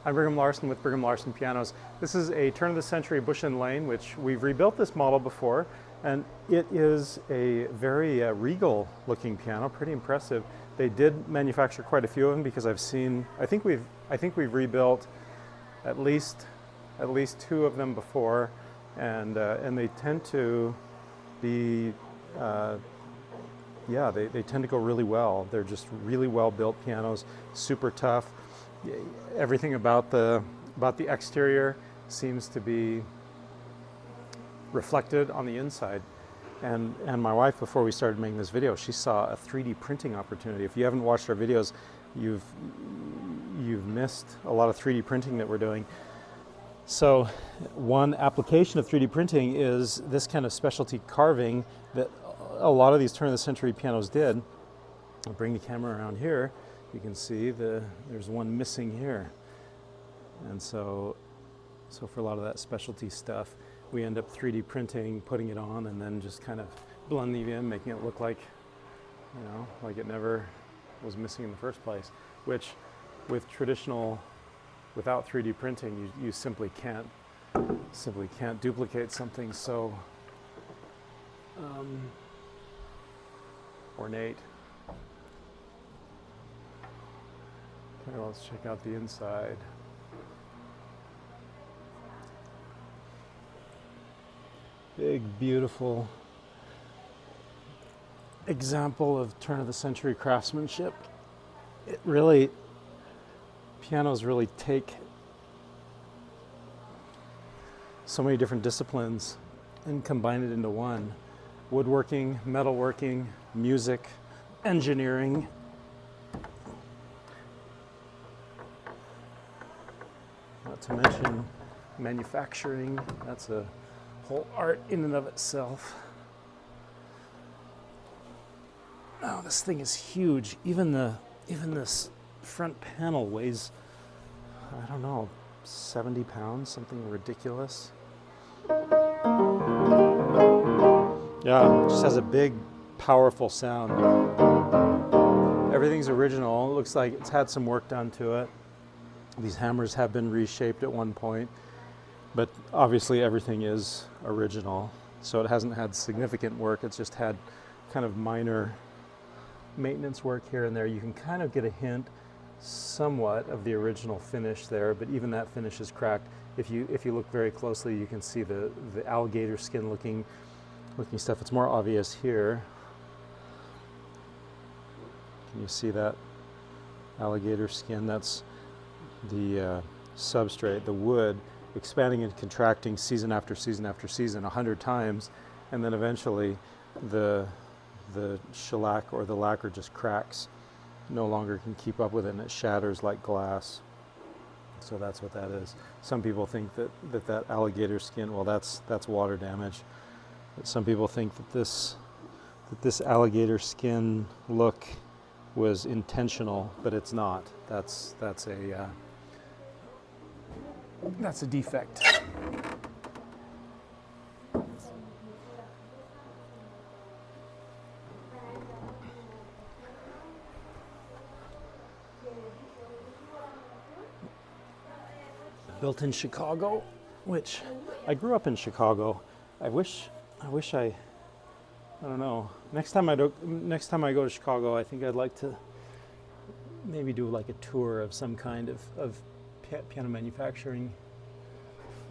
I'm Brigham Larson with Brigham Larson Pianos. This is a turn-of-the-century Bush and Lane, which we've rebuilt this model before, and it is a very regal-looking piano, pretty impressive. They did manufacture quite a few of them because I've seen. I think we've rebuilt at least two of them before, and they tend to be. They tend to go really well. They're just really well-built pianos, super tough. Everything about the exterior seems to be reflected on the inside. And my wife, before we started making this video, she saw a 3D printing opportunity. If you haven't watched our videos, you've missed a lot of 3D printing that we're doing. So one application of 3D printing is this kind of specialty carving that a lot of these turn-of-the-century pianos did. I'll bring the camera around here. You can see there's one missing here. And so for a lot of that specialty stuff, we end up 3D printing, putting it on, and then just kind of blending it in, making it look like, like it never was missing in the first place. Which, without 3D printing, you simply can't duplicate something so ornate. Okay, let's check out the inside. Big, beautiful example of turn-of-the-century craftsmanship. Pianos really take so many different disciplines and combine it into one. Woodworking, metalworking, music, engineering. Not to mention manufacturing. That's a whole art in and of itself. Oh, this thing is huge. Even this front panel weighs, I don't know, 70 pounds, something ridiculous. Yeah, it just has a big, powerful sound. Everything's original. It looks like it's had some work done to it. These hammers have been reshaped at one point, but obviously everything is original. So it hasn't had significant work. It's just had kind of minor maintenance work here and there. You can kind of get a hint somewhat of the original finish there, but even that finish is cracked. If you look very closely, you can see the alligator skin looking stuff. It's more obvious here. Can you see that alligator skin? That's the substrate, the wood, expanding and contracting season after season after season 100 times, and then eventually the shellac or the lacquer just cracks, no longer can keep up with it, and it shatters like glass. So that's what that is. Some people think that alligator skin, well, that's water damage. But some people think that this alligator skin look was intentional, but it's not. That's a defect. Built in Chicago, which I grew up in Chicago. I don't know. Next time I go to Chicago, I think I'd like to maybe do like a tour of some kind of piano manufacturing.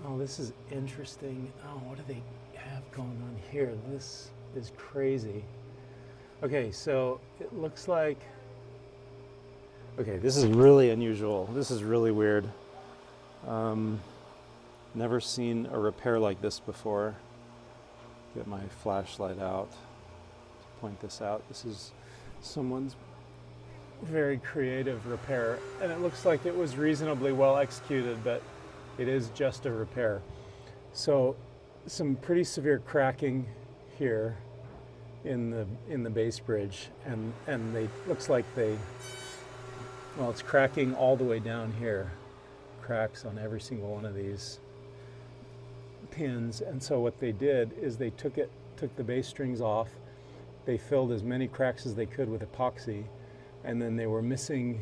Oh, this is interesting. Oh, what do they have going on here? This is crazy. Okay, so it looks like, okay, this is really unusual. This is really weird. Never seen a repair like this before. Get my flashlight out to point this out. This is someone's very creative repair, and it looks like it was reasonably well executed, but it is just a repair. So some pretty severe cracking here in the base bridge, and looks like it's cracking all the way down here. Cracks on every single one of these pins. And so what they did is they took the bass strings off, they filled as many cracks as they could with epoxy, and then they were missing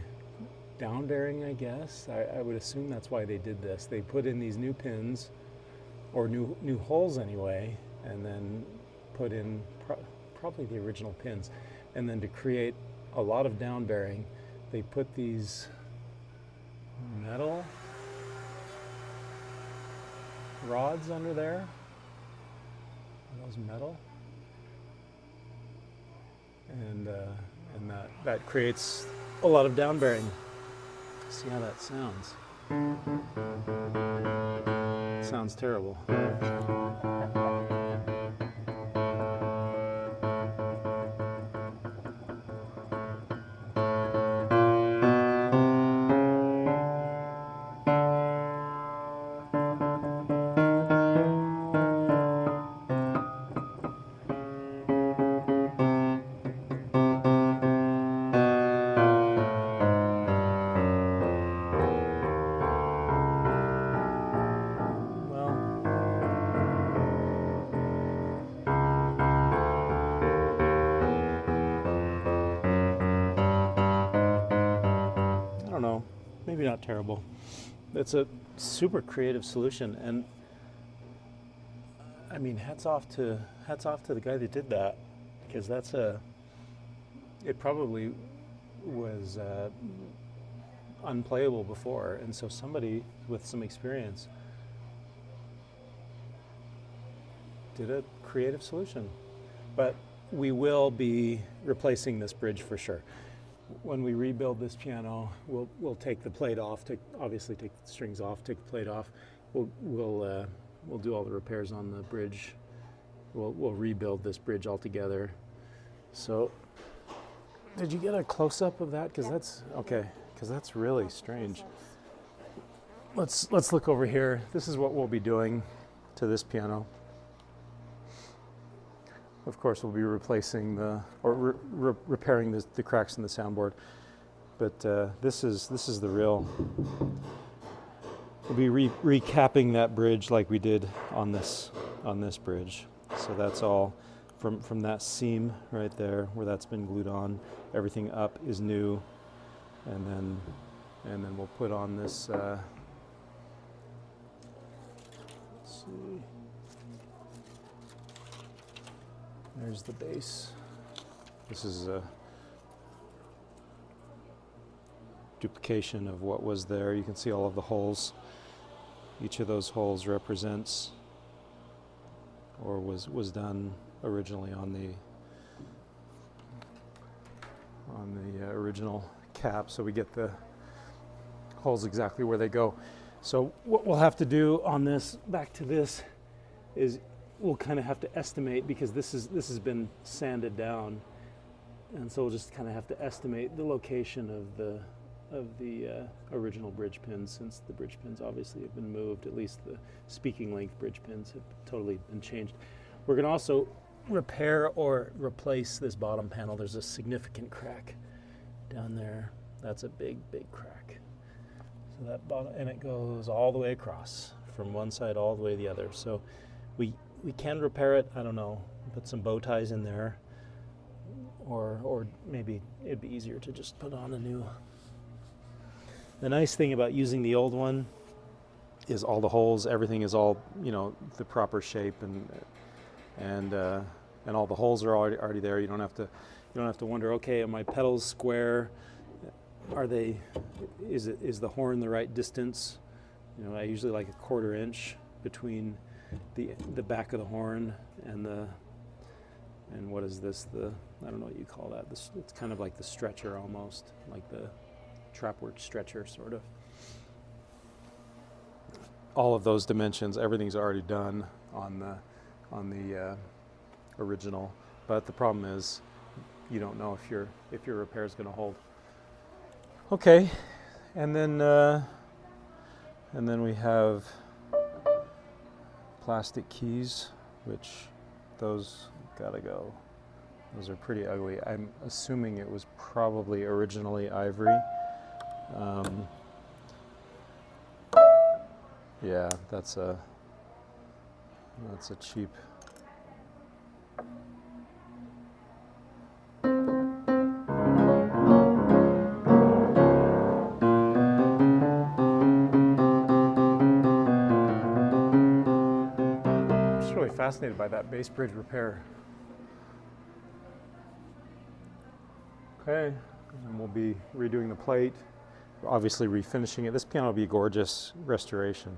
down bearing, I guess. I would assume that's why they did this. They put in these new pins, or new holes anyway, and then put in probably the original pins. And then to create a lot of down bearing, they put these metal rods under there. Are those metal? And that creates a lot of down bearing. See how that sounds. It sounds terrible. Maybe not terrible. It's a super creative solution, and I mean, hats off to the guy that did that, because it probably was unplayable before, and so somebody with some experience did a creative solution. But we will be replacing this bridge for sure. When we rebuild this piano, we'll take the plate off, obviously take the strings off, take the plate off. We'll do all the repairs on the bridge. We'll rebuild this bridge altogether. So, did you get a close-up of that? Because that's really strange. Let's look over here. This is what we'll be doing to this piano. Of course, we'll be replacing repairing the cracks in the soundboard. But this is the real. We'll be recapping that bridge like we did on this bridge. So that's all from that seam right there where that's been glued on. Everything up is new, and then we'll put on this. Let's see. There's the base. This is a duplication of what was there. You can see all of the holes. Each of those holes represents or was done originally on the original cap, so we get the holes exactly where they go. So what we'll have to do on this, back to this, is we'll kind of have to estimate, because this has been sanded down, and so we'll just kind of have to estimate the location of the original bridge pins, since the bridge pins obviously have been moved. At least the speaking length bridge pins have totally been changed. We're going to also repair or replace this bottom panel. There's a significant crack down there. That's a big crack. So that bottom, and it goes all the way across from one side all the way to the other. So we can repair it. I don't know, put some bow ties in there, or maybe it'd be easier to just put on a new. The nice thing about using the old one is all the holes, everything is all, the proper shape, and all the holes are already there. You don't have to wonder, okay, are my pedals square? Is the horn the right distance? I usually like a 1/4 inch between the back of the horn and what is this? I don't know what you call that. It's kind of like the stretcher almost, like the trapwork stretcher sort of. All of those dimensions, everything's already done on the original, but the problem is you don't know if your repair is going to hold. Okay, and then we have plastic keys, which those gotta go. Those are pretty ugly. I'm assuming it was probably originally ivory. Yeah, that's a cheap. just really fascinated by that base bridge repair. Okay, and we'll be redoing the plate, obviously refinishing it. This piano will be a gorgeous restoration.